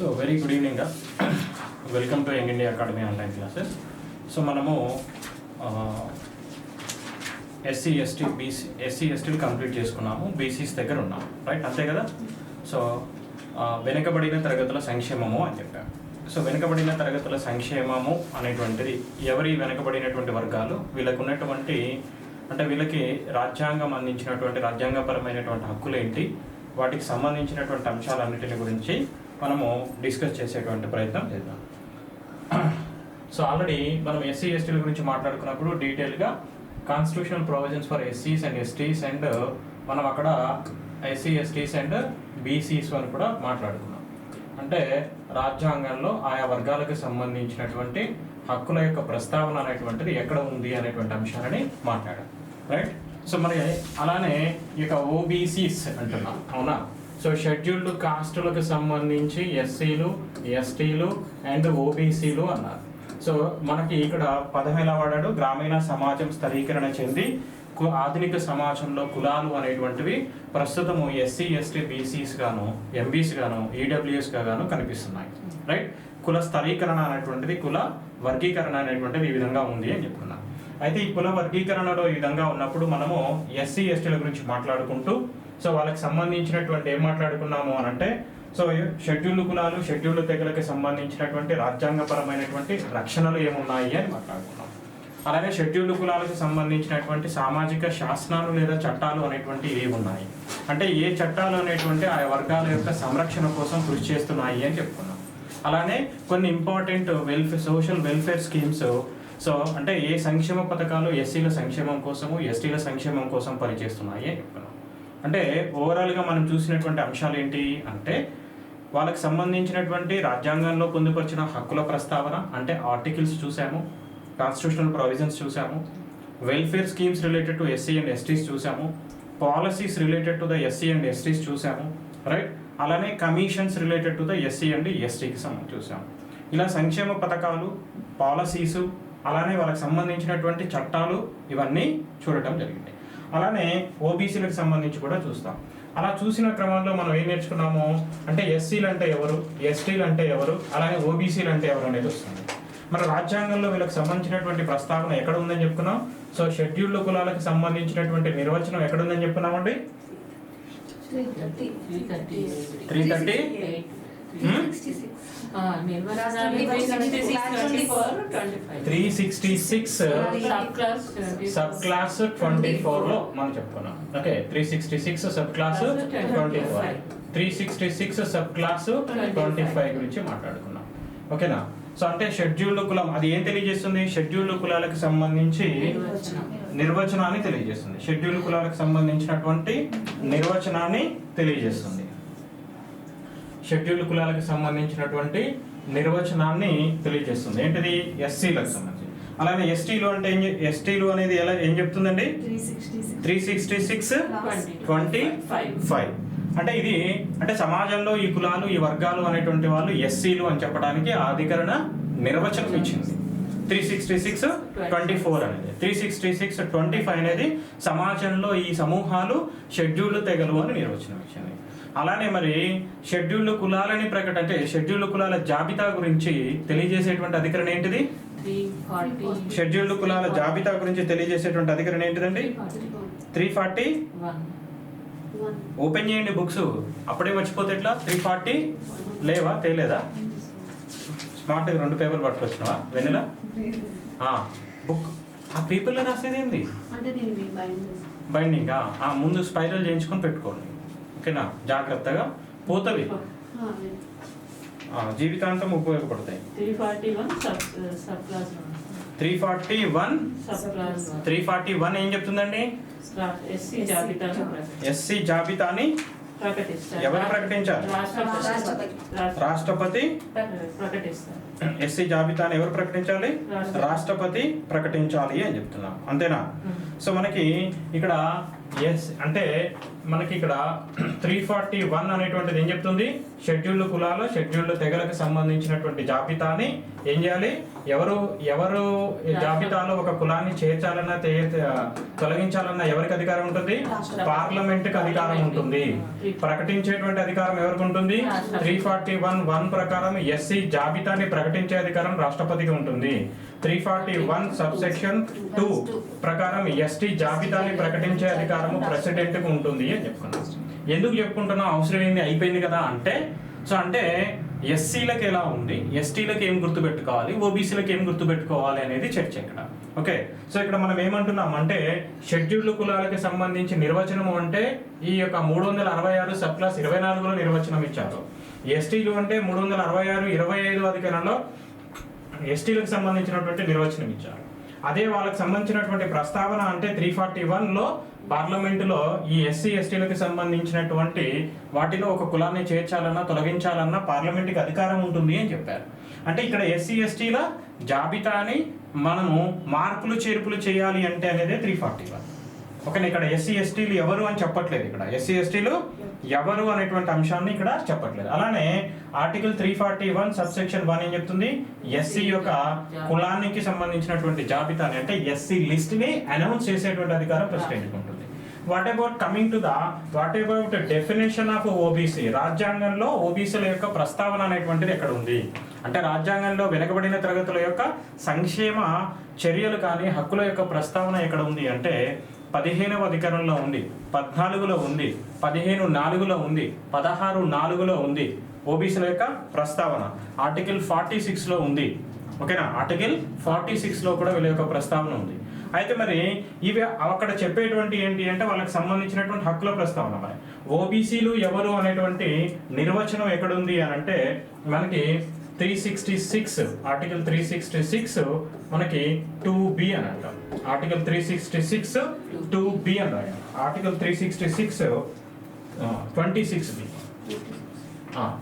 So very good evening, welcome to young India academy online classes. So మనము SC ఎస్టీలు complete చేసుకున్నాము, BCs దగ్గర ఉన్నాము, రైట్? అంతే కదా. సో వెనుకబడిన తరగతుల సంక్షేమము అని చెప్పాము. సో వెనుకబడిన తరగతుల సంక్షేమము అనేటువంటిది ఎవరి వెనుకబడినటువంటి వర్గాలు, వీళ్ళకు ఉన్నటువంటి అంటే వీళ్ళకి రాజ్యాంగం అందించినటువంటి రాజ్యాంగపరమైనటువంటి హక్కులు ఏంటి, వాటికి సంబంధించినటువంటి అంశాలన్నిటిని గురించి మనము డిస్కస్ చేసేటువంటి ప్రయత్నం చేద్దాం. సో ఆల్రెడీ మనం ఎస్సీ ఎస్టీల గురించి మాట్లాడుకున్నప్పుడు డీటెయిల్గా కాన్స్టిట్యూషనల్ ప్రొవిజన్స్ ఫర్ ఎస్సీస్ అండ్ ఎస్టీస్ అండ్ మనం అక్కడ ఎస్సీ ఎస్టీస్ అండ్ బీసీస్ అని కూడా మాట్లాడుకున్నాం. అంటే రాజ్యాంగంలో ఆయా వర్గాలకు సంబంధించినటువంటి హక్కుల యొక్క ప్రస్తావన అనేటువంటిది ఎక్కడ ఉంది అనేటువంటి అంశాలని మాట్లాడాం, రైట్? సో మరి అలానే ఇక ఓబీసీస్ అంటున్నాం, అవునా? సో షెడ్యూల్డ్ కాస్టులకు సంబంధించి ఎస్సీలు, ఎస్టీలు అండ్ ఓబీసీలు అన్నారు. సో మనకి ఇక్కడ పదం ఎలా వాడాడు? గ్రామీణ సమాజం స్థరీకరణ చెంది ఆధునిక సమాజంలో కులాలు అనేటువంటివి ప్రస్తుతము ఎస్సీ ఎస్టీ బీసీస్ గాను, ఎంబీస్ గాను, ఈడబ్ల్యూఎస్ గాను కనిపిస్తున్నాయి, రైట్? కుల స్థరీకరణ అనేటువంటిది, కుల వర్గీకరణ అనేటువంటిది ఈ విధంగా ఉంది అని చెప్పుకున్నాం. అయితే ఈ కుల వర్గీకరణలో ఈ విధంగా ఉన్నప్పుడు మనము ఎస్సీ ఎస్టీల గురించి మాట్లాడుకుంటూ సో వాళ్ళకి సంబంధించినటువంటి ఏం మాట్లాడుకున్నాము అని అంటే, సో షెడ్యూల్డ్ కులాలు, షెడ్యూల్డ్ తెగలకు సంబంధించినటువంటి రాజ్యాంగపరమైనటువంటి రక్షణలు ఏమున్నాయి అని మాట్లాడుకున్నాం. అలాగే షెడ్యూల్డ్ కులాలకు సంబంధించినటువంటి సామాజిక శాసనాలు లేదా చట్టాలు అనేటువంటి ఏవి ఉన్నాయి, అంటే ఏ చట్టాలు అనేటువంటి ఆ వర్గాల యొక్క సంరక్షణ కోసం కృషి చేస్తున్నాయి అని చెప్పుకున్నాం. అలానే కొన్ని important social welfare schemes, so అంటే ఏ సంక్షేమ పథకాలు ఎస్సీల సంక్షేమం కోసము, ఎస్టీల సంక్షేమం కోసం పనిచేస్తున్నాయి అని చెప్పుకున్నాం. అంటే ఓవరాల్గా మనం చూసినటువంటి అంశాలు ఏంటి అంటే, వాళ్ళకి సంబంధించినటువంటి రాజ్యాంగంలో పొందుపరిచిన హక్కుల ప్రస్తావన అంటే ఆర్టికల్స్ చూసాము, కాన్స్టిట్యూషనల్ ప్రొవిజన్స్ చూసాము, welfare schemes related to SC and STs చూసాము, policies related to the SC and STs చూసాము, రైట్? అలానే commissions related to the SC and ఎస్టీకి సంబంధించి చూసాము. ఇలా సంక్షేమ పథకాలు, పాలసీసు, అలానే వాళ్ళకి సంబంధించినటువంటి చట్టాలు ఇవన్నీ చూడటం జరిగింది. అలానే ఓబీసీలకు సంబంధించి కూడా చూస్తాం. అలా చూసిన క్రమంలో మనం ఏం నేర్చుకున్నాము అంటే ఎస్సీలు అంటే ఎవరు, ఎస్టీలు అంటే ఎవరు, అలానే ఓబీసీలు అంటే ఎవరు అనేది వస్తుంది. మన రాజ్యాంగంలో వీళ్ళకి సంబంధించినటువంటి ప్రస్తావన ఎక్కడ ఉందని చెప్పుకున్నాం. సో షెడ్యూల్డ్ కులాలకు సంబంధించినటువంటి నిర్వచనం ఎక్కడ ఉందని చెప్పుకున్నామండి? 366 సబ్ క్లాస్ 24 లో మనం చెప్పుకున్నాం. Okay, 366 sub class 24, 366 sub class 25 గురించి మాట్లాడుకున్నాం. ఓకేనా? సో అంటే షెడ్యూల్డ్ కులం అది ఏం తెలియజేస్తుంది? షెడ్యూల్డ్ కులాలకు సంబంధించి నిర్వచనాన్ని తెలియజేస్తుంది. షెడ్యూల్డ్ కులాలకు సంబంధించినటువంటి నిర్వచనాన్ని తెలియజేస్తుంది. షెడ్యూల్డ్ కులాలకు సంబంధించినటువంటి నిర్వచనాన్ని తెలియజేస్తుంది. ఏంటిది? ఎస్సీలకు సంబంధించి. అలానే ఎస్టీలు అంటే ఎస్టీలు అనేది ఎలా ఏం చెప్తుందండి? 366(25) అంటే ఇది అంటే సమాజంలో ఈ కులాలు, ఈ వర్గాలు అనేటువంటి వాళ్ళు ఎస్సీలు అని చెప్పడానికి అధికరణ నిర్వచనం ఇచ్చింది. 366(24) అనేది. 366(25) అనేది సమాజంలో ఈ సమూహాలు షెడ్యూల్డ్ తెగలు అని నిర్వచనం ఇచ్చింది. అలానే మరి షెడ్యూల్డ్ కులాలని అంటే షెడ్యూల్డ్ కులాల జాబితా గురించి తెలియజేసేటువంటి అధికరణ ఏంటిది? షెడ్యూల్డ్ కులాల జాబితా గురించి తెలియజేసేటువంటి అధికరణ ఏంటిదండి? 341. ఓపెన్ చేయండి బుక్స్, అప్పుడే మర్చిపోతే ఎట్లా? 340 లేవా? తేలేదా? స్మార్ట్గా 2 పేపర్లు పట్టుకొచ్చినావా వెన్నెలా? బుక్ ఆ పేపర్లో రాసేది ఏంది? బైండింగ్ ముందు స్పైరల్ చేయించుకొని పెట్టుకోండి, ఓకేనా? జాగ్రత్తగా పోతవి, జీవితాంతం ఉపయోగపడతాయి. 341 ఏం చెప్తుందండి? ఎస్సీ జాబితాని ఎవరు ప్రకటించాలి? రాష్ట్రపతి. ఎస్సీ జాబితాని ఎవరు ప్రకటించాలి? రాష్ట్రపతి ప్రకటించాలి అని చెప్తున్నాం, అంతేనా? సో మనకి ఇక్కడ ఎస్ అంటే మనకి ఇక్కడ 341 అనేటువంటిది ఏం చెప్తుంది, షెడ్యూల్డ్ కులాలు షెడ్యూల్డ్ తెగలకు సంబంధించినటువంటి జాబితాని ఏం చేయాలి, ఎవరు జాబితాలో ఒక కులాన్ని చేర్చాలన్నా తొలగించాలన్నా ఎవరికి అధికారం ఉంటుంది, పార్లమెంట్కి అధికారం ఉంటుంది. ప్రకటించేటువంటి అధికారం ఎవరికి ఉంటుంది, 341 ప్రకారం ఎస్సీ జాబితాని ప్రకటించే అధికారం రాష్ట్రపతికి ఉంటుంది. 341 సబ్సెక్షన్ 2 ప్రకారం ఎస్టీ జాబితాని ప్రకటించే అధికారము ప్రెసిడెంట్ కు ఉంటుంది అని చెప్పుకున్నాం. ఎందుకు చెప్పుకుంటున్నాం, అవసరం ఏంది, అయిపోయింది కదా అంటే, సో అంటే ఎస్సీలకు ఎలా ఉంది, ఎస్టీలకు ఏం గుర్తుపెట్టుకోవాలి, ఓబీసీలకు ఏం గుర్తుపెట్టుకోవాలి అనేది చర్చ ఇక్కడ. ఓకే, సో ఇక్కడ మనం ఏమంటున్నాం అంటే షెడ్యూల్డ్ కులాలకు సంబంధించి నిర్వచనము అంటే ఈ యొక్క 366 సబ్ క్లాస్ 24లో నిర్వచనం ఇచ్చారు. ఎస్టీలు అంటే 366 25 అధికరణలో ఎస్టీలకు సంబంధించినటువంటి నిర్వచనం ఇచ్చారు. అదే వాళ్ళకి సంబంధించినటువంటి ప్రస్తావన అంటే 341లో పార్లమెంటులో ఈ ఎస్సీ ఎస్టీలకు సంబంధించినటువంటి వాటిలో ఒక కులాన్ని చేర్చాలన్నా తొలగించాలన్నా పార్లమెంట్కి అధికారం ఉంటుంది అని చెప్పారు. అంటే ఇక్కడ ఎస్సీ ఎస్టీల జాబితాని మనము మార్పులు చేర్పులు చేయాలి అంటే అనేది 341. ఓకే, ఇక్కడ ఎస్సీ ఎస్టీలు ఎవరు అని చెప్పట్లేదు, ఇక్కడ ఎస్సీ ఎస్టీలు ఎవరు అనేటువంటి అంశాన్ని ఇక్కడ చెప్పట్లేదు. అలానే ఆర్టికల్ 341 సబ్సెక్షన్ 1 ఏం చెప్తుంది, ఎస్సీ యొక్క కులానికి సంబంధించినటువంటి జాబితాని అంటే ఎస్సీ లిస్ట్ ని అనౌన్స్ చేసేటువంటి అధికారం ప్రెసిడెంట్కి ఉంటుంది. What about definition of OBC, రాజ్యాంగంలో ఓబీసీల యొక్క ప్రస్తావన అనేటువంటిది ఎక్కడ ఉంది అంటే రాజ్యాంగంలో వెనుకబడిన తరగతుల యొక్క సంక్షేమ చర్యలు కానీ హక్కుల యొక్క ప్రస్తావన ఎక్కడ ఉంది అంటే 15వ అధికరణంలో ఉంది, 14లో ఉంది, 15(4)లో ఉంది, 16(4)లో ఉంది. ఓబీసీల యొక్క ప్రస్తావన ఆర్టికల్ 46లో ఉంది. ఓకేనా, ఆర్టికల్ 46లో కూడా వీళ్ళ యొక్క ప్రస్తావన ఉంది. అయితే మరి ఇవి అక్కడ చెప్పేటువంటి ఏంటి అంటే వాళ్ళకి సంబంధించినటువంటి హక్కుల ప్రస్తావన. మరి ఓబీసీలు ఎవరు అనేటువంటి నిర్వచనం ఎక్కడుంది అని అంటే మనకి 366 ఆర్టికల్ 366 మనకి 2B అని అంటాం. ఆర్టికల్ 366 2B అని రాయాలి. ఆర్టికల్ 366 26B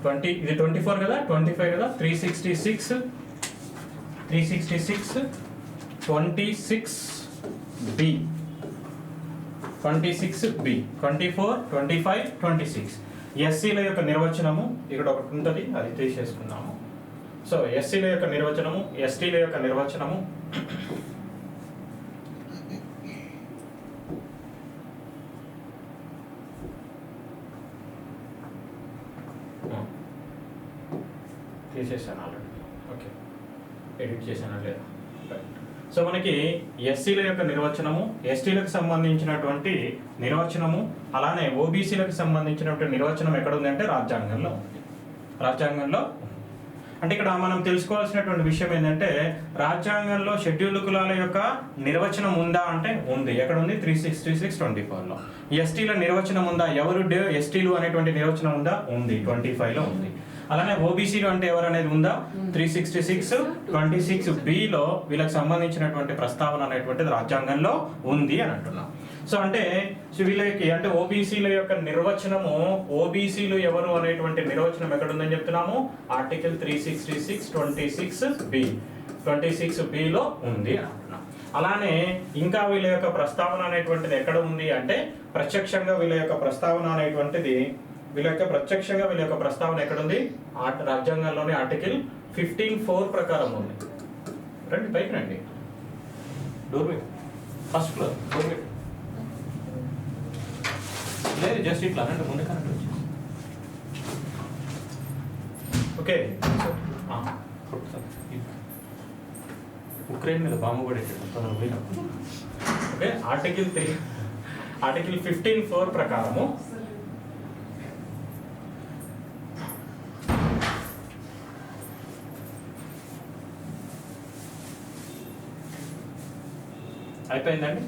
20 ఇది 24 కదా 25 కదా 366 26B 26B 24 25 26 ఎస్సీల యొక్క నిర్వచనము ఇక్కడ ఒకటి ఉంటుంది, అది తీసేసుకున్నాము. సో ఎస్సీల యొక్క నిర్వచనము, ఎస్టీల యొక్క నిర్వచనము, తీసేసాను ఆల్రెడీ. ఓకే, ఎడిట్ చేశానా లేదా. సో మనకి ఎస్సీల యొక్క నిర్వచనము, ఎస్టీలకు సంబంధించినటువంటి నిర్వచనము, అలానే ఓబీసీలకు సంబంధించినటువంటి నిర్వచనం ఎక్కడ ఉంది అంటే రాజ్యాంగంలో ఉంది. రాజ్యాంగంలో అంటే ఇక్కడ మనం తెలుసుకోవాల్సినటువంటి విషయం ఏంటంటే రాజ్యాంగంలో షెడ్యూల్డ్ కులాల యొక్క నిర్వచనం ఉందా అంటే ఉంది. ఎక్కడ ఉంది, 366(24)లో. ఎస్టీల నిర్వచనం ఉందా, ఎవరు ఎస్టీలు అనేటువంటి నిర్వచనం ఉందా, ఉంది, 25లో ఉంది. అలానే ఓబీసీలు అంటే ఎవరు అనేది ఉందా, 366(26)(B)లో వీళ్ళకి సంబంధించినటువంటి ప్రస్తావన అనేటువంటిది రాజ్యాంగంలో ఉంది అని అంటున్నాం. సో అంటే వీళ్ళకి అంటే ఓబీసీల యొక్క నిర్వచనము, ఓబీసీలు ఎవరు అనేటువంటి నిర్వచనం ఎక్కడ ఉందని చెప్తున్నాము, ఆర్టికల్ 366(26)(B)లో ఉంది అని అంటున్నాం. అలానే ఇంకా వీళ్ళ యొక్క ప్రస్తావన అనేటువంటిది ఎక్కడ ఉంది అంటే ప్రత్యక్షంగా వీళ్ళ యొక్క ప్రస్తావన అనేటువంటిది వీళ్ళ యొక్క ప్రస్తావన ఎక్కడ ఉంది, రాజ్యాంగంలోని ఆర్టికల్ 15(4) ప్రకారం ఉంది. రండి పైకి రండి, డోర్ ఫస్ట్ ఫ్లోర్ డోర్ లేదు, జస్ట్ ఇట్లా రండి, ముందు కరెంట్ వచ్చి. ఓకే, ఉక్రెయిన్ మీద బాంబు పడేటప్పుడు పోయినప్పుడు ఓకే, ఆర్టికల్ 15(4) ప్రకారము అయిపోయిందండి,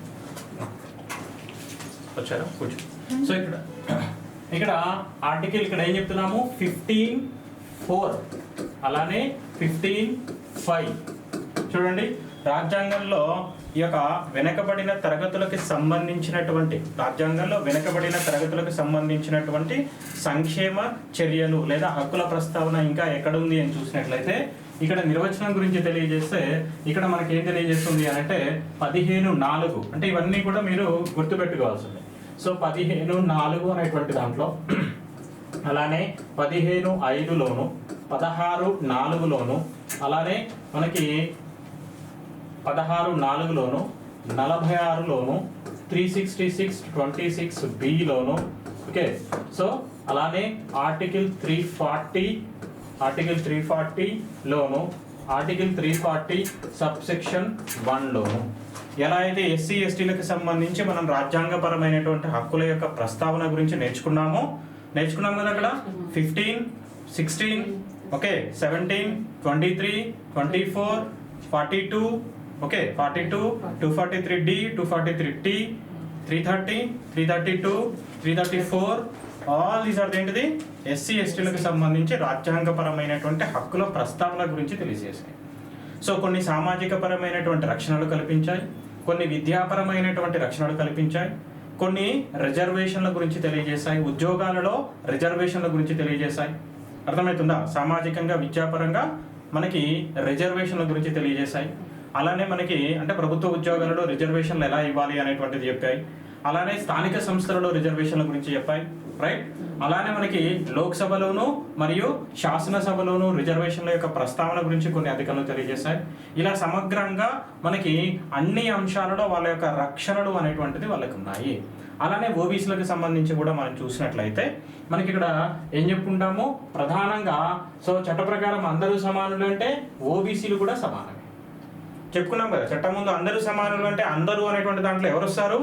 వచ్చారా కూర్చో. సో ఇక్కడ ఆర్టికల్ ఇక్కడ ఏం చెప్తున్నాము, 15(4) అలానే 15(5). చూడండి, రాజ్యాంగంలో ఈ యొక్క వెనకబడిన తరగతులకు సంబంధించినటువంటి సంక్షేమ చర్యలు లేదా హక్కుల ప్రస్తావన ఇంకా ఎక్కడుంది అని చూసినట్లయితే ఇక్కడ నిర్వచనం గురించి తెలియజేస్తే ఇక్కడ మనకి ఏం తెలియజేస్తుంది అని అంటే 15(4). అంటే ఇవన్నీ కూడా మీరు గుర్తుపెట్టుకోవాల్సింది. సో 15(4) అనేటువంటి దాంట్లో, అలానే 15(5)లోను, 16(4)లోను, అలానే మనకి 16(4)లోను, 46లోను, 366(26)(b)లోను. ఓకే, సో అలానే ఆర్టికల్ 340లోను, ఆర్టికల్ 340 సబ్సెక్షన్ 1లోను ఎలా అయితే ఎస్సీ ఎస్టీలకు సంబంధించి మనం రాజ్యాంగపరమైనటువంటి హక్కుల యొక్క ప్రస్తావన గురించి నేర్చుకున్నాం కదా. అక్కడ 15, 16, okay, 17, 23, 24, 42, okay, 42, 243D, 243T, 330, 332, 334, all these are ఏంటిది ఎస్సీ ఎస్టీలకు సంబంధించి రాజ్యాంగపరమైనటువంటి హక్కుల ప్రస్తావన గురించి తెలియజేశాయి. సో కొన్ని సామాజిక పరమైనటువంటి రక్షణలు కల్పించాయి, కొన్ని విద్యాపరమైనటువంటి రక్షణలు కల్పించాయి, కొన్ని రిజర్వేషన్ల గురించి తెలియజేశాయి, ఉద్యోగాలలో రిజర్వేషన్ల గురించి తెలియజేశాయి. అర్థమవుతుందా? సామాజికంగా విద్యాపరంగా మనకి రిజర్వేషన్ల గురించి తెలియజేశాయి. అలానే మనకి అంటే ప్రభుత్వ ఉద్యోగాలలో రిజర్వేషన్లు ఎలా ఇవ్వాలి అనేటువంటిది చెప్పాయి. అలానే స్థానిక సంస్థలలో రిజర్వేషన్ల గురించి చెప్పాయి, రైట్. అలానే మనకి లోక్సభలోను మరియు శాసనసభలోను రిజర్వేషన్ల యొక్క ప్రస్తావన గురించి కొన్ని అధికారులు తెలియజేశాయి. ఇలా సమగ్రంగా మనకి అన్ని అంశాలలో వాళ్ళ యొక్క రక్షణలు అనేటువంటిది వాళ్ళకి ఉన్నాయి. అలానే ఓబీసీలకు సంబంధించి కూడా మనం చూసినట్లయితే మనకి ఇక్కడ ఏం చెప్పుకుంటాము, ప్రధానంగా సో చట్ట ప్రకారం అందరూ సమానులు అంటే ఓబీసీలు కూడా సమానమే చెప్పుకున్నాం కదా. చట్టం ముందు అందరూ సమానులు అంటే అందరూ అనేటువంటి దాంట్లో ఎవరు వస్తారు?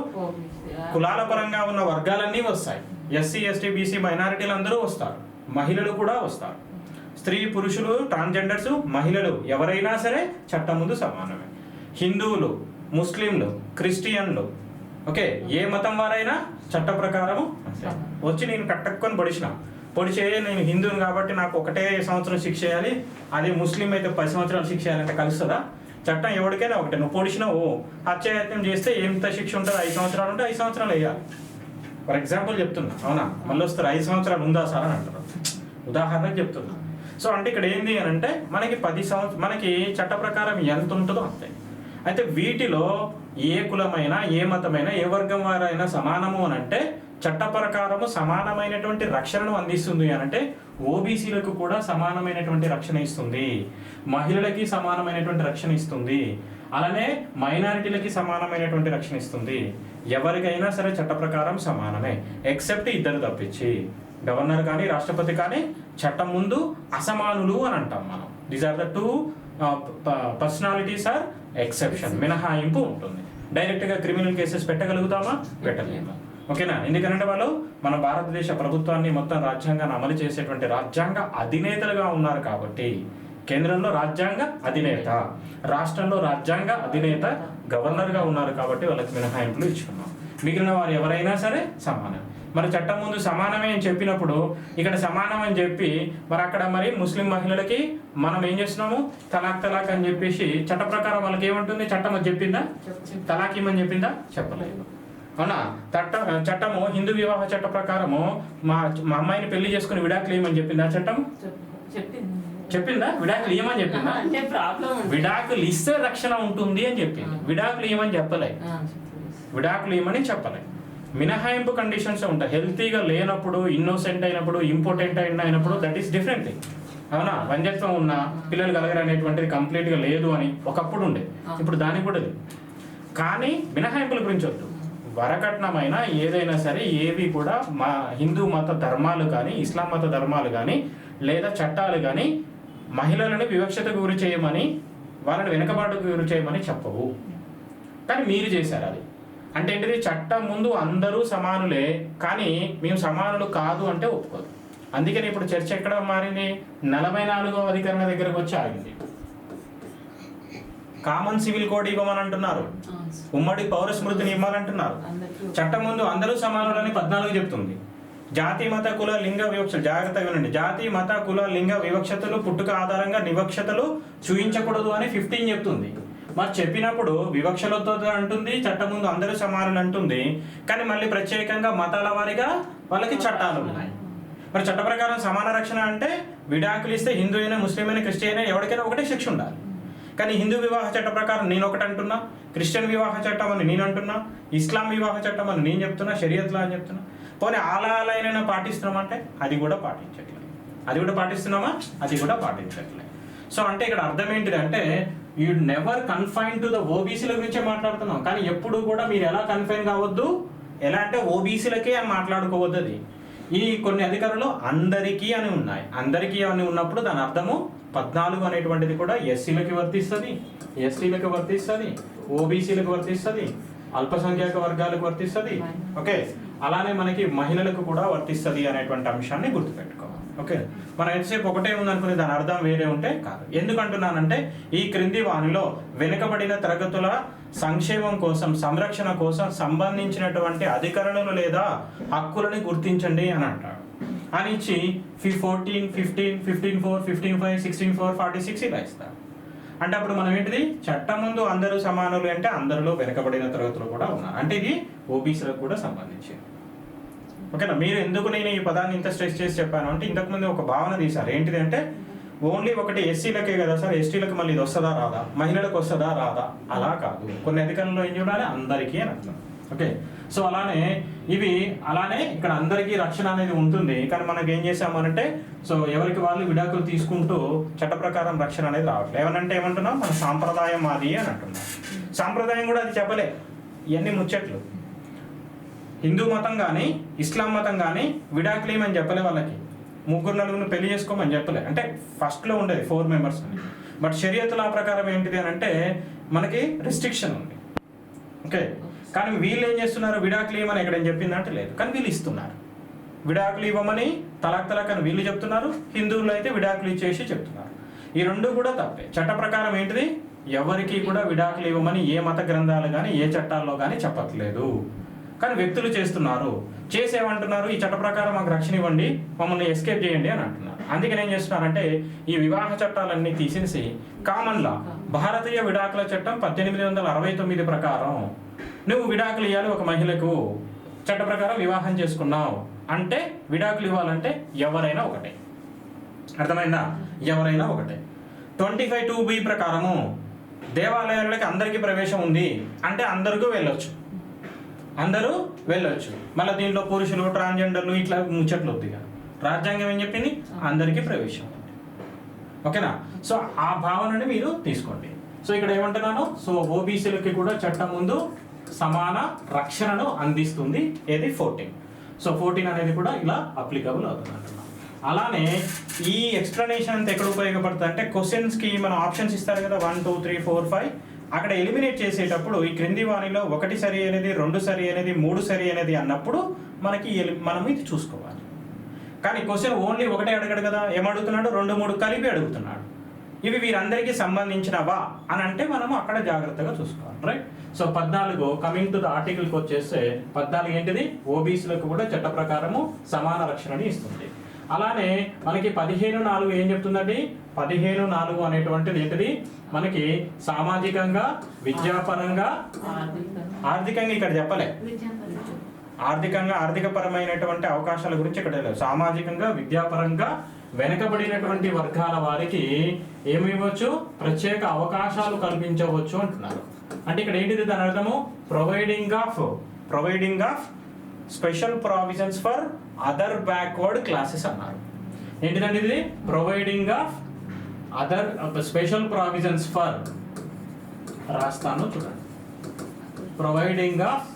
కులాల పరంగా ఉన్న వర్గాలన్నీ వస్తాయి. ఎస్సీ ఎస్టీ బీసీ మైనారిటీలు అందరూ వస్తారు, మహిళలు కూడా వస్తారు. స్త్రీ పురుషులు, ట్రాన్స్జెండర్స్, మహిళలు ఎవరైనా సరే చట్టం ముందు సమానమే. హిందువులు, ముస్లింలు, క్రిస్టియన్లు, ఓకే, ఏ మతం వారైనా చట్ట ప్రకారము వచ్చి నేను కట్టక్కుని పొడిచే నేను హిందువుని కాబట్టి నాకు ఒకటే సంవత్సరం శిక్ష చేయాలి, అదే ముస్లిం అయితే 10 సంవత్సరాలు శిక్ష చేయాలంటే కలుస్తుందా? చట్టం ఎవరికైనా ఒకటే. నువ్వు పొడిచినావు, హత్యాయత్నం చేస్తే ఎంత శిక్ష ఉంటుంది? 5 సంవత్సరాలు ఉంటే 5 సంవత్సరాలు వేయాలి. ఫర్ ఎగ్జాంపుల్ చెప్తున్నా, అవునా? మళ్ళీ వస్తారు 5 సంవత్సరాలు ఉందా సార్ అని అంటారు, ఉదాహరణకు చెప్తున్నా. సో అంటే ఇక్కడ ఏంది అని అంటే మనకి 10 సంవత్సరాలు మనకి చట్ట ప్రకారం ఎంత ఉంటుందో అంతే. అయితే వీటిలో ఏ కులమైనా, ఏ మతమైనా, ఏ వర్గం వారైనా సమానము అని అంటే చట్ట ప్రకారము సమానమైనటువంటి రక్షణను అందిస్తుంది అని అంటే ఓబీసీలకు కూడా సమానమైనటువంటి రక్షణ ఇస్తుంది, మహిళలకి సమానమైనటువంటి రక్షణ ఇస్తుంది, అలానే మైనారిటీలకి సమానమైనటువంటి రక్షణ ఇస్తుంది. ఎవరికైనా సరే చట్ట ప్రకారం సమానమే, ఎక్సెప్ట్ ఇద్దరు తప్పించి. గవర్నర్ కానీ రాష్ట్రపతి కానీ చట్టం ముందు అసమానులు అని అంటాం మనం. These are the 2 personalities are exception, మినహాయింపు ఉంటుంది. డైరెక్ట్గా క్రిమినల్ కేసెస్ పెట్టగలుగుతామా? పెట్టలేము. ఓకేనా? ఎందుకంటే వాళ్ళు మన భారతదేశ ప్రభుత్వాన్ని మొత్తం రాజ్యాంగాన్ని అమలు చేసేటువంటి రాజ్యాంగ అధినేతలుగా ఉన్నారు కాబట్టి, కేంద్రంలో రాజ్యాంగ అధినేత, రాష్ట్రంలో రాజ్యాంగ అధినేత గవర్నర్గా ఉన్నారు కాబట్టి వాళ్ళకి మినహాయింపులు ఇచ్చుకున్నాం. మిగిలిన వారు ఎవరైనా సరే సమానం. మరి చట్టం ముందు సమానమే అని చెప్పినప్పుడు ఇక్కడ సమానం అని చెప్పి మరి అక్కడ మరి ముస్లిం మహిళలకి మనం ఏం చేస్తున్నాము? తలాక్ అని చెప్పేసి చట్ట ప్రకారం వాళ్ళకి ఏముంటుంది? చట్టం అది చెప్పిందా? తలాక్ ఇమ్మని చెప్పిందా? చెప్పలేదు, అవునా? చట్టము హిందూ వివాహ చట్ట ప్రకారము మా అమ్మాయిని పెళ్లి చేసుకుని విడాకులు ఇవ్వమని చెప్పిందా? చట్టం చెప్పిందా? విడాకులు ఇవ్వమని చెప్పిందా? విడాకులు ఇస్తే రక్షణ ఉంటుంది అని చెప్పింది, విడాకులు ఇవ్వమని చెప్పలే. విడాకులు ఇవ్వమని చెప్పలే. మినహాయింపు కండిషన్స్ ఉంటాయి. హెల్తీగా లేనప్పుడు, ఇన్నోసెంట్ అయినప్పుడు, ఇంపార్టెంట్ అయినప్పుడు దట్ ఈస్ డిఫరెంట్ థింగ్, అవునా? వంద్యత్వం ఉన్న పిల్లలు కలగరు అనేటువంటిది కంప్లీట్గా లేదు అని ఒకప్పుడు ఉండే, ఇప్పుడు దానికి కూడా లేదు. కానీ మినహాయింపుల గురించి వద్దు. వరకట్నమైన ఏదైనా సరే ఏవి కూడా మా హిందూ మత ధర్మాలు కానీ, ఇస్లాం మత ధర్మాలు కానీ, లేదా చట్టాలు కానీ మహిళలను వివక్షతకు గురి చేయమని, వాళ్ళని వెనుకబాటుకు గురి చేయమని చెప్పవు. కానీ మీరు చేశారు అది. అంటే ఏంటిది? చట్టం ముందు అందరూ సమానులే, కానీ మేము సమానులు కాదు అంటే ఒప్పుకోదు. అందుకని ఇప్పుడు చర్చ ఎక్కడ మారింది? 44వ అధికరణ దగ్గరకు వచ్చి ఆగింది. కామన్ సివిల్ కోడ్ ఇవ్వమని అంటున్నారు, ఉమ్మడి పౌర స్మృతిని ఇవ్వాలంటున్నారు. చట్టం ముందు అందరూ సమానులని 14 చెప్తుంది. జాతి మత కుల లింగ వివక్ష, జాగ్రత్తగా వినండి, జాతి మత కుల లింగ వివక్షతలు పుట్టుక ఆధారంగా నివక్షతలు చూయించకూడదు అని 15 చెప్తుంది. మరి చెప్పినప్పుడు వివక్షలతో అంటుంది, చట్టం ముందు అందరూ సమానులు అంటుంది, కానీ మళ్ళీ ప్రత్యేకంగా మతాల వారిగా వాళ్ళకి చట్టాలు ఉన్నాయి. మరి చట్ట ప్రకారం సమాన రక్షణ అంటే విడాకులు ఇస్తే హిందూ అయినా, ముస్లిం అయినా, క్రిస్టియన్ అయినా ఎవరికైనా ఒకటే శిక్ష ఉండాలి. కానీ హిందూ వివాహ చట్ట ప్రకారం నేను ఒకటి అంటున్నా, క్రిస్టియన్ వివాహ చట్టం అని నేను అంటున్నా, ఇస్లాం వివాహ చట్టం అని నేను చెప్తున్నా, షరియత్లా అని చెప్తున్నా. పోనీ ఆలయాలైనా పాటిస్తున్నామంటే అది కూడా పాటించట్లేదు. అది కూడా పాటిస్తున్నామా? అది కూడా పాటించట్లేదు. సో అంటే ఇక్కడ అర్థం ఏంటిదంటే you never confine to the ఓబీసీల గురించే మాట్లాడుతున్నాం, కానీ ఎప్పుడు కూడా మీరు ఎలా కన్ఫైన్ కావద్దు, ఎలా అంటే ఓబీసీలకే అని మాట్లాడుకోవద్దు. అది ఈ కొన్ని అధికారులు అందరికీ అని ఉన్నాయి. అందరికీ అని ఉన్నప్పుడు దాని అర్థము 14 అనేటువంటిది కూడా ఎస్సీలకి వర్తిస్తుంది, ఎస్టీలకు వర్తిస్తుంది, ఓబీసీలకు వర్తిస్తుంది, అల్పసంఖ్యాక వర్గాలకు వర్తిస్తుంది. ఓకే, అలానే మనకి మహిళలకు కూడా వర్తిస్తుంది అనేటువంటి అంశాన్ని గుర్తుపెట్టుకోవాలి. ఓకే, మనం ఎంతసేపు ఒకటే ఉందనుకునే దాని అర్థం వేరే ఉంటే కాదు. ఎందుకంటున్నానంటే ఈ క్రింది వానిలో వెనుకబడిన తరగతుల సంక్షేమం కోసం, సంరక్షణ కోసం సంబంధించినటువంటి అధికారులను లేదా హక్కులని గుర్తించండి అని అంటాడు. అని ఇచ్చి 14, 15, 15(4), 15(5), 16(4), 46 ఇలా ఇస్తారు. అంటే అప్పుడు మనం ఏంటిది, చట్టం ముందు అందరూ సమానులు అంటే అందరిలో వెనుకబడిన తరగతులు కూడా ఉన్నారు. అంటే ఇది ఓబీసీలకు కూడా సంబంధించింది. ఓకేనా? మీరు ఎందుకు నేను ఈ పదాన్ని ఇంత స్ట్రెస్ చేసి చెప్పాను అంటే ఇంతకుముందు ఒక భావన తీశారు. ఏంటిది అంటే ఓన్లీ ఒకటి ఎస్సీలకే కదా సార్, ఎస్టీలకు మళ్ళీ ఇది వస్తుందా రాదా, మహిళలకు వస్తుందా రాదా, అలా కాదు. కొన్ని అధికారుల్లో ఏం చూడాలి, అందరికీ అని అర్థం. ఓకే, సో అలానే ఇవి అలానే ఇక్కడ అందరికీ రక్షణ అనేది ఉంటుంది. కానీ మనకి ఏం చేసామనంటే సో ఎవరికి వాళ్ళు విడాకులు తీసుకుంటూ చట్ట ప్రకారం రక్షణ అనేది రావట్లేదు. ఏమనంటే ఏమంటున్నాం, మన సాంప్రదాయం అది అని అంటున్నాం. సాంప్రదాయం కూడా అది చెప్పలే, ఇవన్నీ ముచ్చట్లు. హిందూ మతం కానీ ఇస్లాం మతం కానీ విడాకులు ఏమని చెప్పలే, వాళ్ళకి 3-4 పెళ్లి చేసుకోమని చెప్పలే. అంటే ఫస్ట్లో ఉండేది 4 మెంబర్స్ అని. బట్ షరియత్ లా ప్రకారం ఏంటిది అని అంటే మనకి రెస్ట్రిక్షన్ ఉంది. ఓకే, కానీ వీళ్ళు ఏం చేస్తున్నారు, విడాకులు ఇవ్వమని ఎక్కడేం చెప్పిందంటే లేదు, కానీ వీళ్ళు ఇస్తున్నారు. విడాకులు ఇవ్వమని తలాక్ అని వీళ్ళు చెప్తున్నారు, హిందువులు అయితే విడాకులు ఇచ్చేసి చెప్తున్నారు. ఈ రెండు కూడా తప్పే. చట్ట ప్రకారం ఏంటిది, ఎవరికి కూడా విడాకులు ఇవ్వమని ఏ మత గ్రంథాలు కానీ ఏ చట్టాల్లో కానీ చెప్పట్లేదు. కానీ వ్యక్తులు చేస్తున్నారు. చేసేమంటున్నారు, ఈ చట్ట ప్రకారం మాకు రక్షణ ఇవ్వండి, మమ్మల్ని ఎస్కేప్ చేయండి అని అంటున్నారు. అందుకని ఏం చేస్తున్నారంటే ఈ వివాహ చట్టాలన్నీ తీసేసి కామన్ లా భారతీయ విడాకుల చట్టం 1869 ప్రకారం నువ్వు విడాకులు ఇవ్వాలి ఒక మహిళకు, చట్ట ప్రకారం వివాహం చేసుకున్నావు అంటే విడాకులు ఇవ్వాలంటే ఎవరైనా ఒకటే. అర్థమైందా? ఎవరైనా ఒకటే. 25(2)B ప్రకారము దేవాలయాలకి అందరికీ ప్రవేశం ఉంది అంటే అందరికీ వెళ్ళొచ్చు, అందరూ వెళ్ళొచ్చు. మళ్ళీ దీంట్లో పురుషులు, ట్రాన్స్జెండర్లు ఇట్లా ముచ్చట్లు వద్దు. రాజ్యాంగం ఏం చెప్పింది, అందరికీ ప్రవేశం ఉంది. ఓకేనా? సో ఆ భావనని మీరు తీసుకోండి. సో ఇక్కడ ఏమంటున్నాను, సో ఓబీసీలకి కూడా చట్టం ముందు సమాన రక్షణను అందిస్తుంది. ఏది 14. సో 14 అనేది కూడా ఇలా అప్లికబుల్ అవుతుంది అంటున్నాం. అలానే ఈ ఎక్స్ప్లెనేషన్ అంతా ఎక్కడ ఉపయోగపడుతుంది అంటే క్వశ్చన్స్కి మనం ఆప్షన్స్ ఇస్తారు కదా, 1, 2, 3, 4, 5. అక్కడ ఎలిమినేట్ చేసేటప్పుడు ఈ క్రింది వానిలో 1 సరి అనేది, 2 సరి అనేది, 3 సరి అనేది అన్నప్పుడు మనం ఇది చూసుకోవాలి. కానీ క్వశ్చన్ ఓన్లీ ఒకటే అడగడు కదా, ఏమడుగుతున్నాడు, 2, 3 కలిపి అడుగుతున్నాడు. ఇవి వీరందరికీ సంబంధించినవా అని అంటే మనము అక్కడ జాగ్రత్తగా చూసుకోవాలి. Right? So 14 coming to the ఆర్టికల్కి వచ్చేస్తే 14 ఏంటిది, ఓబీసీలకు కూడా చట్ట ప్రకారము సమాన రక్షణని ఇస్తుంది. అలానే మనకి 15(4) ఏం చెప్తుందండి, 15(4) అనేటువంటిది ఏంటిది, మనకి సామాజికంగా, విద్యాపరంగా, ఆర్థికంగా ఇక్కడ చెప్పలే, ఆర్థికపరమైనటువంటి అవకాశాల గురించి ఇక్కడ లేదు. సామాజికంగా, విద్యాపరంగా వెనుకబడినటువంటి వర్గాల వారికి ఏమి ఇవ్వచ్చు, ప్రత్యేక అవకాశాలు కల్పించవచ్చు అంటున్నారు. అంటే ఇక్కడ ఏంటిది దాని అర్థము, providing of special provisions for other backward classes అన్నారు. ఏంటిదండి ఇది, providing of other special provisions for, రాస్తాను చూడండి, ప్రొవైడింగ్ ఆఫ్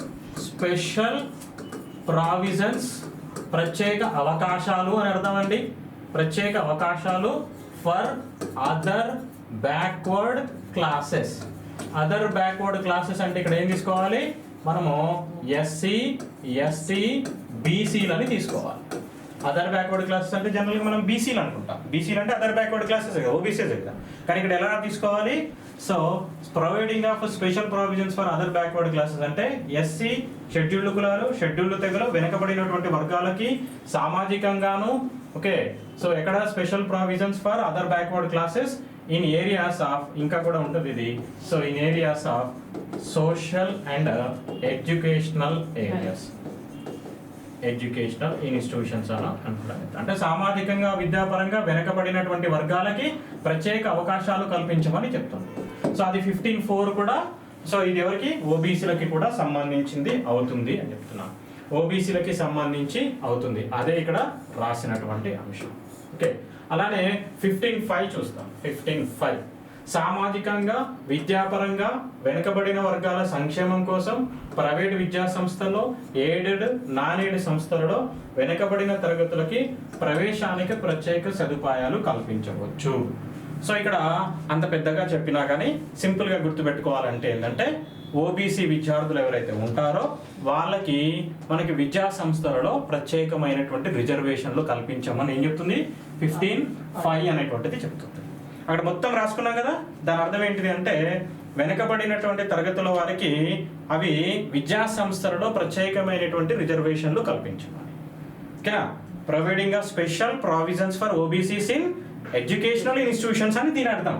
స్పెషల్ ప్రావిజన్స్, ప్రత్యేక అవకాశాలు అని అర్థం అండి. ప్రత్యేక అవకాశాలు for other backward classes. Other backward classes అంటే ఇక్కడ ఏం తీసుకోవాలి మనము, ఎస్సీ, ఎస్టీ, బీసీలని తీసుకోవాలి. అదర్ బ్యాక్వర్డ్ క్లాసెస్ అంటే జనరల్గా మనం బీసీలు అనుకుంటాం. బీసీలు అంటే అదర్ బ్యాక్వర్డ్ క్లాసెస్ కదా, ఓబీసీస్ కదా. కానీ ఇక్కడ ఎలా తీసుకోవాలి, so providing of special provisions for other backward classes అంటే ఎస్సీ, షెడ్యూల్డ్ కులాలు, షెడ్యూల్డ్ తెగలు, వెనుకబడినటువంటి వర్గాలకి సామాజికంగాను. ఓకే, సో ఎక్కడ special provisions for other backward classes in areas of, ఇంకా కూడా ఉంటుంది ఇది, so in areas of social and educational areas, educational institutions అని అంటున్నారు. అంటే సామాజికంగా, విద్యాపరంగా వెనుకబడినటువంటి వర్గాలకి ప్రత్యేక అవకాశాలు కల్పించమని చెప్తుంది. సో అది 15(4) కూడా, సో ఇది ఎవరికి ఓబీసీలకి కూడా సంబంధించింది అవుతుంది అని చెప్తున్నాను. ఓబీసీలకి సంబంధించి అవుతుంది, అదే ఇక్కడ రాసినటువంటి అంశం. ఓకే, అలానే 15(5) చూస్తాం. 15(5) సామాజికంగా విద్యాపరంగా వెనుకబడిన వర్గాల సంక్షేమం కోసం ప్రైవేట్ విద్యా సంస్థల్లో, ఎయిడెడ్, నాన్ ఎయిడెడ్ సంస్థలలో వెనుకబడిన తరగతులకి ప్రవేశానికి ప్రత్యేక సదుపాయాలు కల్పించవచ్చు. సో ఇక్కడ అంత పెద్దగా చెప్పినా కానీ సింపుల్గా గుర్తుపెట్టుకోవాలంటే ఏంటంటే, ఓబీసీ విద్యార్థులు ఎవరైతే ఉంటారో వాళ్ళకి మనకి విద్యా సంస్థలలో ప్రత్యేకమైనటువంటి రిజర్వేషన్లు కల్పించమని ఏం చెప్తుంది, 15(5) అనేటువంటిది చెప్తుంది. అక్కడ మొత్తం రాసుకున్నాం కదా, దాని అర్థం ఏంటిది అంటే, వెనుకబడినటువంటి తరగతుల వారికి అవి విద్యా సంస్థలలో ప్రత్యేకమైనటువంటి రిజర్వేషన్లు కల్పించమని. ఓకేనా, providing special provisions for OBCs in educational institutions అని దీని అర్థం.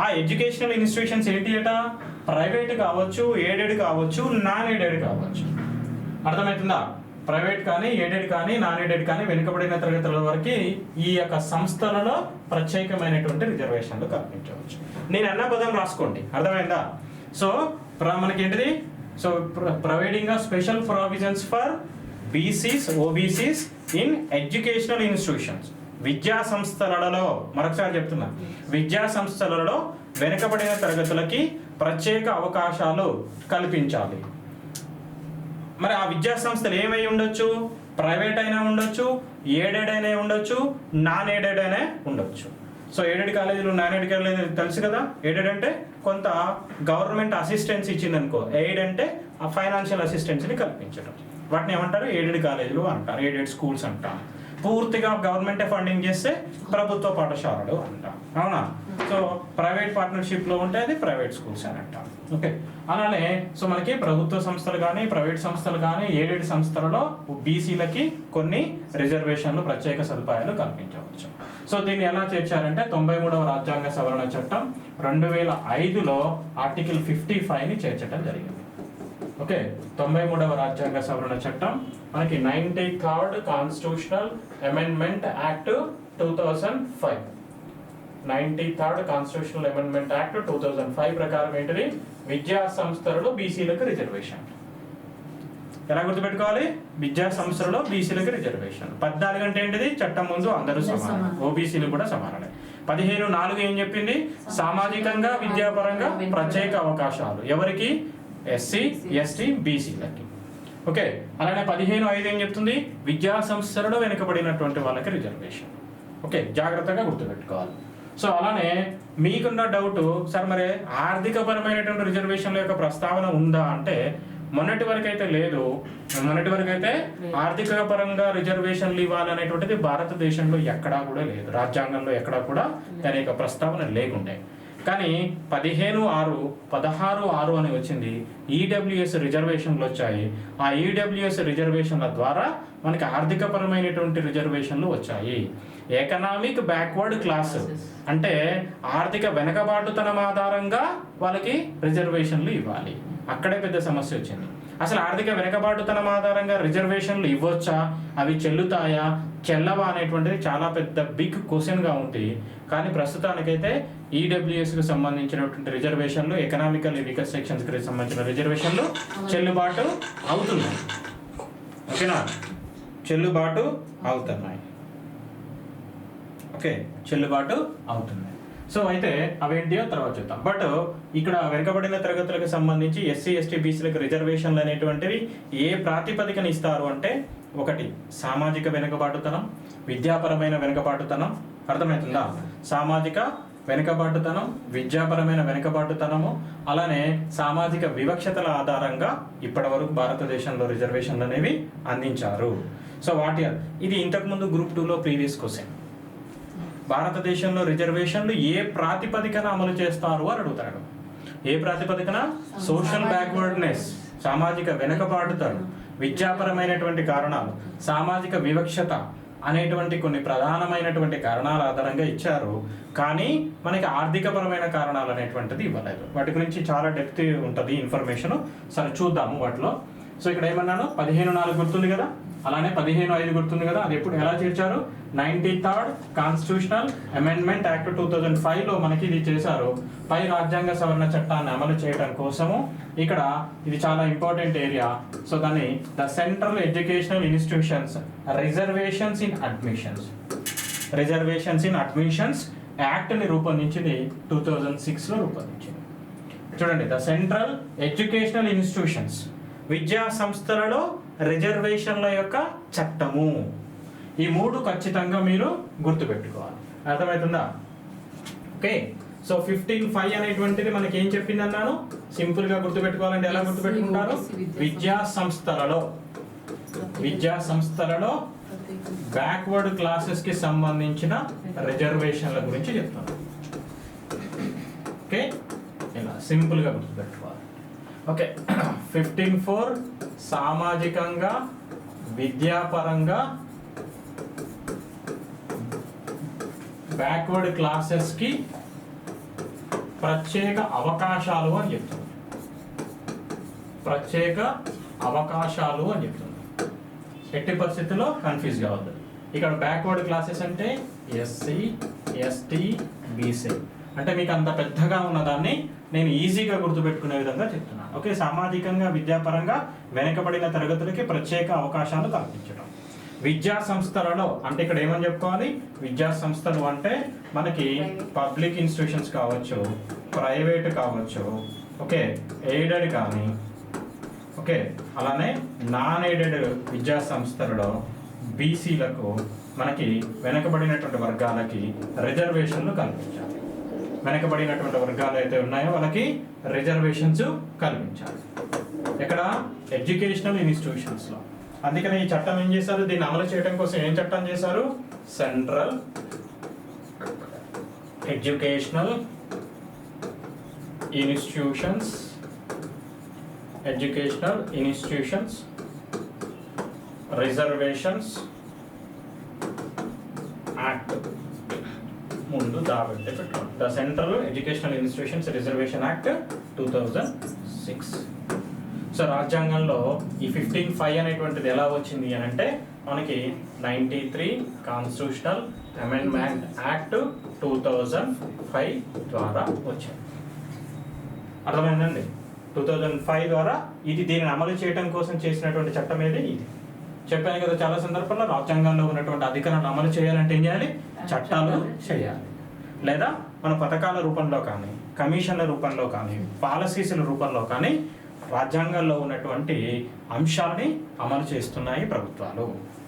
ఆ ఎడ్యుకేషనల్ ఇన్స్టిట్యూషన్స్ ఏంటి అట, ప్రైవేట్ కావచ్చు, ఎయిడెడ్ కావచ్చు, నాన్ ఎయిడెడ్ కావచ్చు. అర్థమవుతుందా, ప్రైవేట్ కానీ, ఎయిడెడ్ కానీ, నాన్ ఎయిడెడ్ కానీ వెనుకబడిన తరగతుల వరకు ఈ యొక్క సంస్థలలో ప్రత్యేకమైనటువంటి రిజర్వేషన్లు కల్పించవచ్చు. నేను అన్న పదం రాసుకోండి, అర్థమైందా. సో మనకి ఏంటిది, so providing special provisions for BCs, OBCs in educational institutions, విద్యా సంస్థలలో, మరొకసారి చెప్తున్నా, విద్యా సంస్థలలో వెనుకబడిన తరగతులకి ప్రత్యేక అవకాశాలు కల్పించాలి. మరి ఆ విద్యా సంస్థలు ఏమై ఉండొచ్చు, ప్రైవేట్ అయినా ఉండొచ్చు, ఎయిడెడ్ అయినా ఉండొచ్చు, నాన్ ఎయిడెడ్ అయినా ఉండొచ్చు. సో ఎయిడెడ్ కాలేజీలు, నాన్ ఎయిడెడ్ కాలేజీలు తెలుసు కదా. ఎయిడెడ్ అంటే కొంత గవర్నమెంట్ అసిస్టెన్స్ ఇచ్చింది అనుకో, ఎయిడ్ అంటే ఆ ఫైనాన్షియల్ అసిస్టెన్స్ని కల్పించడం, వాటిని ఏమంటారు, ఎయిడెడ్ కాలేజీలు అంటారు, ఎయిడెడ్ స్కూల్స్ అంటాం. పూర్తిగా గవర్నమెంటే ఫండింగ్ చేస్తే ప్రభుత్వ పాఠశాలలు అంటాం, అవునా. సో ప్రైవేట్ పార్ట్నర్షిప్ లో ఉంటే అది ప్రైవేట్ స్కూల్స్ అని అంటాం. ఓకే, అలానే సో మనకి ప్రభుత్వ సంస్థలు కానీ, ప్రైవేట్ సంస్థలు కానీ, ఎయిడెడ్ సంస్థలలో బీసీలకి కొన్ని రిజర్వేషన్లు, ప్రత్యేక సదుపాయాలు కల్పించవచ్చు. సో దీన్ని ఎలా చేర్చారంటే, 93వ రాజ్యాంగ సవరణ చట్టం 2005లో ఆర్టికల్ 55ని చేర్చడం జరిగింది. ఓకే, 93వ రాజ్యాంగ సవరణ చట్టం మనకి 93rd constitutional amendment act 2005, 93rd constitutional amendment act 2005 ప్రకారం ఏంటిది, విద్యా సంస్థలలో బీసీలకు రిజర్వేషన్. ఎలా గుర్తుపెట్టుకోవాలి, విద్యా సంస్థలలో బీసీలకు రిజర్వేషన్. 14 అంటే ఏంటిది, చట్టం ముందు అందరూ సమానం, ఓబీసీలు కూడా సమానమే. 15(4) ఏం చెప్పింది, సామాజికంగా విద్యాపరంగా ప్రత్యేక అవకాశాలు ఎవరికి, ఎస్సీ, ఎస్టీ, బీసీలకి. ఓకే, అలానే 15(5) ఏం చెప్తుంది, విద్యా సంస్థలలో వెనుకబడినటువంటి వాళ్ళకి రిజర్వేషన్. ఓకే, జాగ్రత్తగా గుర్తుపెట్టుకోవాలి. సో అలానే మీకున్న డౌట్, సార్ మరి ఆర్థిక పరమైనటువంటి రిజర్వేషన్ల యొక్క ప్రస్తావన ఉందా అంటే, మొన్నటి వరకు అయితే లేదు. మొన్నటి వరకు అయితే ఆర్థిక పరంగా రిజర్వేషన్లు ఇవ్వాలనేటువంటిది భారతదేశంలో ఎక్కడా కూడా లేదు, రాజ్యాంగంలో ఎక్కడా కూడా దాని యొక్క ప్రస్తావన లేకుండే. కానీ 15(6) అని వచ్చింది, ఈడబ్ల్యూఎస్ రిజర్వేషన్లు వచ్చాయి. ఆ ఈడబ్ల్యూఎస్ రిజర్వేషన్ల ద్వారా మనకి ఆర్థిక పరమైనటువంటి రిజర్వేషన్లు వచ్చాయి. ఎకనామిక్ బ్యాక్వర్డ్ క్లాస్ అంటే ఆర్థిక వెనకబాటుతనం ఆధారంగా వాళ్ళకి రిజర్వేషన్లు ఇవ్వాలి, అక్కడే పెద్ద సమస్య వచ్చింది. అసలు ఆర్థిక వెనకబాటుతనం ఆధారంగా రిజర్వేషన్లు ఇవ్వచ్చా, అవి చెల్లుతాయా, చెల్లవా అనేటువంటిది చాలా పెద్ద బిగ్ క్వశ్చన్గా ఉంది. కానీ ప్రస్తుతానికైతే ఈడబ్ల్యూఎస్కి సంబంధించినటువంటి రిజర్వేషన్లు, ఎకనామికల్ వీకర్ సెక్షన్స్కి సంబంధించిన రిజర్వేషన్లు చెల్లుబాటు అవుతున్నాయి. ఓకేనా, చెల్లుబాటు అవుతున్నాయి. ఓకే, చెల్లుబాటు అవుతున్నాయి. సో అయితే అవేంటియో తర్వాత చూద్దాం. బట్ ఇక్కడ వెనుకబడిన తరగతులకు సంబంధించి ఎస్సీ, ఎస్టీ, బీసీలకు రిజర్వేషన్లు అనేటువంటివి ఏ ప్రాతిపదికన ఇస్తారు అంటే, ఒకటి సామాజిక వెనుకబాటుతనం, విద్యాపరమైన వెనుకబాటుతనం. అర్థమవుతుందా, సామాజిక వెనుకబాటుతనం, విద్యాపరమైన వెనుకబాటుతనము, అలానే సామాజిక వివక్షతల ఆధారంగా ఇప్పటి వరకు భారతదేశంలో రిజర్వేషన్లు అనేవి అందించారు. సో ఇది ఇంతకుముందు గ్రూప్ 2లో ప్రీవియస్ క్వశ్చన్. భారతదేశంలో రిజర్వేషన్లు ఏ ప్రాతిపదికన అమలు చేస్తారు అని అడుగుతాడు. ఏ ప్రాతిపదికన, సోషల్ బ్యాక్వర్డ్నెస్, సామాజిక వెనుకబాటుతనం, విద్యాపరమైనటువంటి కారణాలు, సామాజిక వివక్షత అనేటువంటి కొన్ని ప్రధానమైనటువంటి కారణాల ఆధారంగా ఇచ్చారు. కానీ మనకి ఆర్థికపరమైన కారణాలు అనేటువంటిది ఇవ్వలేదు. వాటి గురించి చాలా డెప్త్ ఉంటుంది ఇన్ఫర్మేషన్. సరే చూద్దాము వాటిలో. సో ఇక్కడ ఏమన్నాను, 15(4) గుర్తుంది కదా. అలానే 15/5 గుర్తుంది కదా, అది ఎప్పుడు ఎలా చేర్చారు? 93rd కాన్స్టిట్యూషనల్ అమెండ్మెంట్ యాక్ట్ 2005లో మనకి ఇది చేశారు. పై రాజ్యాంగ సవరణ చట్టాన్ని అమలు చేయడం కోసము ఇక్కడ ఇది చాలా ఇంపార్టెంట్ ఏరియా. సో దాన్ని the central educational institutions reservations in admissions యాక్ట్ని రూపొందించింది 2006లో రూపొందించింది. చూడండి, ద సెంట్రల్ ఎడ్యుకేషనల్ ఇన్స్టిట్యూషన్స్ విద్యా సంస్థలలో రిజర్వేషన్ల యొక్క చట్టము. ఈ 3 ఖచ్చితంగా మీరు గుర్తుపెట్టుకోవాలి. అర్థమవుతుందా? ఓకే. సో 15(5) అనేటువంటిది మనకి ఏం చెప్పింది అన్నాను? సింపుల్ గా గుర్తుపెట్టుకోవాలంటే ఎలా గుర్తుపెట్టుకుంటారు? విద్యా సంస్థలలో బ్యాక్వర్డ్ క్లాసెస్ కి సంబంధించిన రిజర్వేషన్ల గురించి చెప్తాను. ఓకే, ఇలా సింపుల్ గా గుర్తుపెట్టుకోవాలి. ఓకే. 15(4) సామాజికంగా విద్యాపరంగా బ్యాక్వర్డ్ క్లాసెస్ కి ప్రత్యేక అవకాశాలు అని చెప్తుంది. ఎట్టి పరిస్థితుల్లో కన్ఫ్యూజ్ కావద్దు. ఇక్కడ బ్యాక్వర్డ్ క్లాసెస్ అంటే ఎస్సీ, ఎస్టీ, బీసీ. అంటే మీకు అంత పెద్దగా ఉన్నదాన్ని నేను ఈజీగా గుర్తుపెట్టుకునే విధంగా చెప్తున్నాను. ఓకే. సామాజికంగా విద్యాపరంగా వెనుకబడిన తరగతులకి ప్రత్యేక అవకాశాలు కల్పించడం. విద్యా సంస్థలలో అంటే ఇక్కడ ఏమని చెప్పుకోవాలి? విద్యా సంస్థలు అంటే మనకి పబ్లిక్ ఇన్స్టిట్యూషన్స్ కావచ్చు, ప్రైవేట్ కావచ్చు, ఓకే, ఎయిడెడ్ కానీ, ఓకే, అలానే నాన్ ఎయిడెడ్ విద్యా సంస్థలలో బీసీలకు మనకి వెనకబడినటువంటి వర్గాలకి రిజర్వేషన్లు కల్పించాలి. వెనకబడినటువంటి వర్గాలు అయితే ఉన్నాయో వాళ్ళకి రిజర్వేషన్స్ కల్పించాలి. ఇక్కడ ఎడ్యుకేషనల్ ఇన్స్టిట్యూషన్స్లో. అందుకని ఈ చట్టం ఏం చేశారు? దీన్ని అమలు చేయడం కోసం ఏం చట్టం చేశారు? Central educational institutions reservations act ముందు దాబెట్టి పెట్టాలి. The central educational institutions reservation act 2006. So రాజ్యాంగంలో ఈ 15(5) అనేటువంటిది ఎలా వచ్చింది అని అంటే మనకి 93 కాన్స్టిట్యూషనల్ అమెండ్మెంట్ యాక్ట్ 2005 ద్వారా వచ్చింది. అర్థమైందండి? 2005 ద్వారా దీనిని అమలు చేయడం కోసం చేసినటువంటి చట్టం ఏది? ఇది చెప్పాను కదా చాలా సందర్భాల్లో. రాజ్యాంగంలో ఉన్నటువంటి అధికారాలను అమలు చేయాలంటే ఏం చేయాలి? చట్టాలు చేయాలి. లేదా మన పథకాల రూపంలో కానీ, కమిషన్ల రూపంలో కానీ, పాలసీల రూపంలో కానీ రాజ్యాంగంలో ఉన్నటువంటి అంశాలని అమలు చేస్తున్నాయి ప్రభుత్వాలు.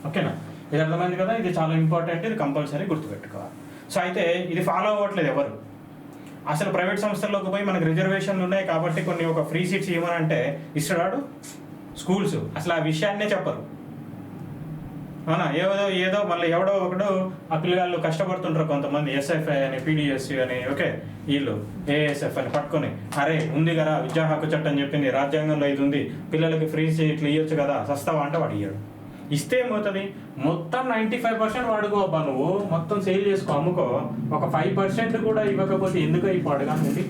ఓకేనా? ఇది అర్థమైంది కదా? ఇది చాలా ఇంపార్టెంట్, ఇది కంపల్సరీ గుర్తుపెట్టుకోవాలి. సో అయితే ఇది ఫాలో అవ్వట్లేదు ఎవరు. అసలు ప్రైవేట్ సంస్థల్లోకి పోయి మనకు రిజర్వేషన్లు ఉన్నాయి కాబట్టి కొన్ని ఒక ఫ్రీ సీట్స్ ఇవ్వనంటే ఇస్తాడు స్కూల్స్. అసలు ఆ విషయాన్నే చెప్పరు. అవునా? ఏదో మళ్ళీ ఎవడో ఒకడు ఆ పిల్లగాళ్ళు కష్టపడుతుంటారు కొంతమంది, ఎస్ఎఫ్ఐ అని, పీడిఎస్యు అని, ఓకే, వీళ్ళు ఏఎస్ఎఫ్ అని పట్టుకొని, అరే ఉంది కదా విద్యా హక్కు చట్టం చెప్పింది, రాజ్యాంగంలో ఇది ఉంది, పిల్లలకి ఫ్రీ సీట్లు ఇవ్వచ్చు కదా, సస్తావా అంటే వాడు ఇయ్యడు. ఇస్తే ఏమవుతుంది? మొత్తం 95% వాడుకో అబ్బా, నువ్వు మొత్తం సేల్ చేసుకో, అమ్ముకో. ఒక 5% కూడా ఇవ్వకపోతే ఎందుకు ఈ పాడుగా ఉంది?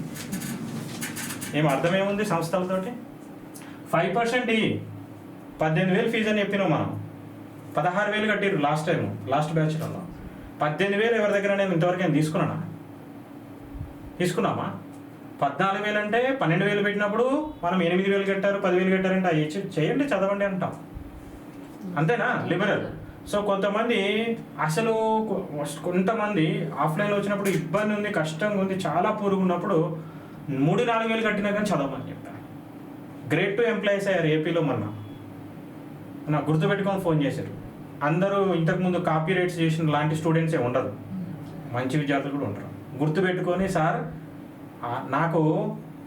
ఏం అర్థమేముంది సంస్థలతోటి? 5% 18,000 ఫీజు అని చెప్పినాం మనం. 16,000 కట్టిరు లాస్ట్ బ్యాచ్లో. 18,000 ఎవరి దగ్గర నేను ఇంతవరకు తీసుకున్నామా? 14,000 అంటే 12,000 పెట్టినప్పుడు మనం 8,000 కట్టారు, 10,000 కట్టారంటే అవి చేయండి, చదవండి అంటాం. అంతేనా? లిబరల్. సో కొంతమంది ఆఫ్లైన్లో వచ్చినప్పుడు ఇబ్బంది ఉంది, కష్టంగా ఉంది, చాలా పూర్గా ఉన్నప్పుడు 3-4,000 కట్టినా కానీ చదవమని చెప్పాను. గ్రేడ్ 2 ఎంప్లాయీస్ అయ్యారు ఏపీలో. నాకు గుర్తుపెట్టుకొని ఫోన్ చేశారు. అందరూ ఇంతకుముందు కాపీ రైట్స్ చేసిన లాంటి స్టూడెంట్సే ఉండరు, మంచి విద్యార్థులు కూడా ఉంటారు. గుర్తుపెట్టుకొని, సార్ నాకు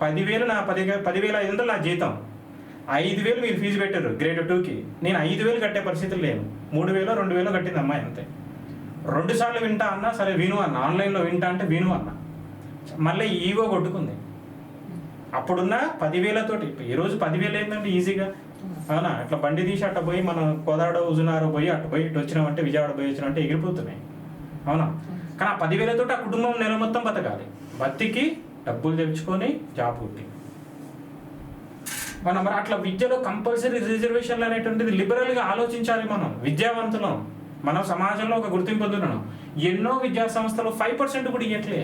10,000 నా 10,500 నా జీతం, 5,000 మీరు ఫీజు పెట్టారు గ్రేడ్ 2కి, నేను 5,000 కట్టే పరిస్థితులు లేను, 3,000 2,000 కట్టింది అమ్మాయి అంతే. 2 సార్లు వింటా అన్నా, సరే విను అన్న, ఆన్లైన్లో వింటా అంటే విను అన్న. మళ్ళీ ఈగో కొట్టుకుంది. అప్పుడున్న 10,000తోటి ఈరోజు 10,000 ఏంటంటే ఈజీగా, అవునా? అట్లా బండి తీసి అట్ట పోయి మనం కోదాడ ఉజునారు పోయి అటు పోయి ఇటు వచ్చినామంటే, విజయవాడ పోయి వచ్చినామంటే ఎగిరిపోతున్నాయి, అవునా? కానీ ఆ 10,000తోటి ఆ కుటుంబం నెల మొత్తం బతకాలి. బతికి డబ్బులు తెచ్చుకొని జాబ్ కొట్టి మనం మరి అట్లా విద్యలో కంపల్సరీ రిజర్వేషన్లు అనేటువంటిది లిబరల్గా ఆలోచించాలి. మనం విద్యావంతులం, మనం సమాజంలో ఒక గుర్తింపు పొందుతున్నాం. ఎన్నో విద్యా సంస్థలు 5% కూడా ఇవ్వట్లే.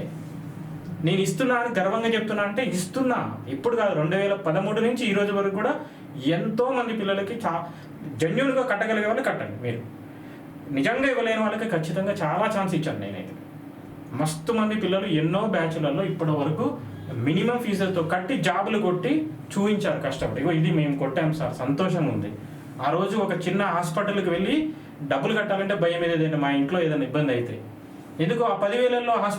నేను ఇస్తున్నా అని గర్వంగా చెప్తున్నా అంటే ఇస్తున్నా. ఇప్పుడు కాదు, 2013 నుంచి ఈ రోజు వరకు కూడా ఎంతో మంది పిల్లలకి జెన్యూన్గా కట్టగలిగే వాళ్ళు కట్టండి. మీరు నిజంగా ఇవ్వలేని వాళ్ళకి ఖచ్చితంగా చాలా ఛాన్స్ ఇచ్చాను నేనైతే. మస్తు మంది పిల్లలు ఎన్నో బ్యాచ్లలో ఇప్పటి వరకు మినిమం ఫీజులతో కట్టి జాబులు కొట్టి చూపించారు కష్టపడి. ఇగో ఇది మేము కొట్టాం సార్, సంతోషం ఉంది. ఆ రోజు ఒక చిన్న హాస్పిటల్కి వెళ్ళి డబ్బులు కట్టాలంటే భయం ఏదైనా మా ఇంట్లో ఏదైనా ఇబ్బంది అయితే, ఎందుకు ఆ 10,000లో హాస్పిటల్